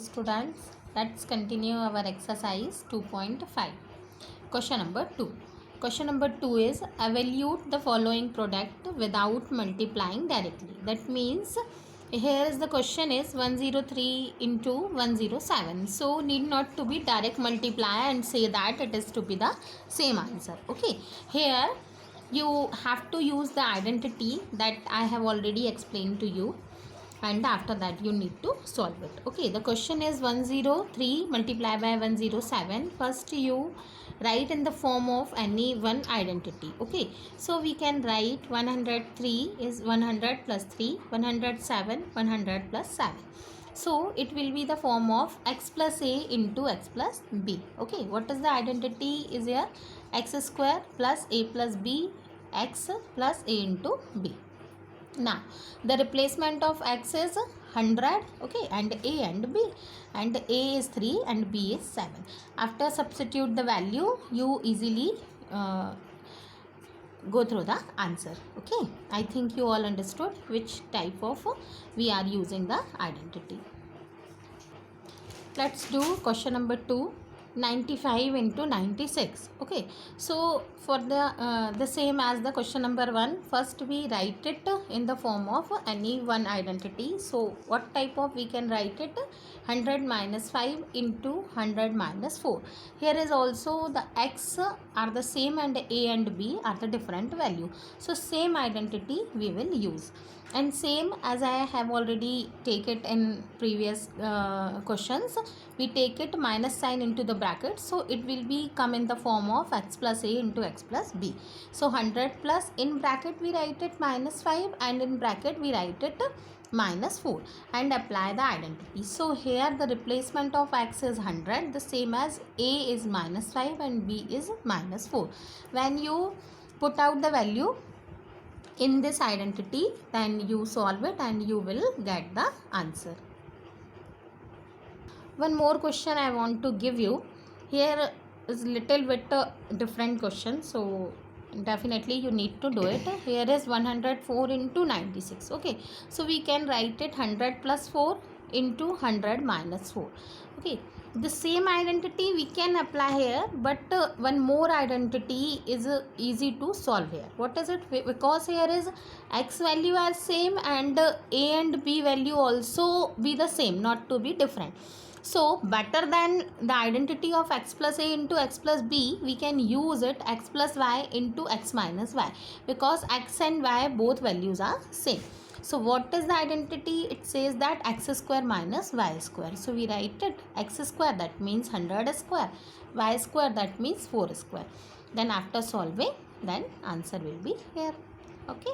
students, let's continue our exercise 2.5. Question number 2. Question number 2 is evaluate the following product without multiplying directly. That means here is the question is 103 into 107. So need not to be direct multiply and say that it is to be the same answer. Okay. Here you have to use the identity that I have already explained to you, and after that you need to solve it. Okay, the question is 103 multiplied by 107. First you write in the form of any one identity. Okay, so we can write 103 is 100 plus 3, 107 100 plus 7. So it will be the form of x plus a into x plus b. Okay, what is the identity is here? X square plus a plus b, x plus a into b. Now the replacement of x is 100, okay, and a and b, and a is 3 and b is 7. After substitute the value, you easily go through the answer. Okay, I think you all understood which type of we are using the identity. Let's do question number 2. 95 into 96. Okay, so for the same as the question number 1, first we write it in the form of any one identity. So what type of we can write it? 100 minus 5 into 100 minus 4. Here is also the x are the same and a and b are the different value. So same identity we will use, and same as I have already take it in previous questions, we take it minus sign into the bracket, so it will be come in the form of x plus a into x plus b. So 100 plus in bracket we write it minus 5 and in bracket we write it minus 4 and apply the identity. So here the replacement of x is 100, the same as a is minus 5 and b is minus 4. When you put out the value in this identity, then you solve it and you will get the answer. One more question I want to give you. Here is little bit different question, so definitely you need to do it. Here is 104 into 96. Okay, so we can write it 100 plus 4 into 100 minus 4. Okay, the same identity we can apply here, but one more identity is easy to solve here. What is it? Because here is x value are same and a and b value also be the same, not to be different. So better than the identity of x plus a into x plus b, we can use it x plus y into x minus y, because x and y both values are same. So what is the identity? It says that x square minus y square. So we write it x square, that means 100 square, y square, that means 4 square. Then after solving, then answer will be here. Okay.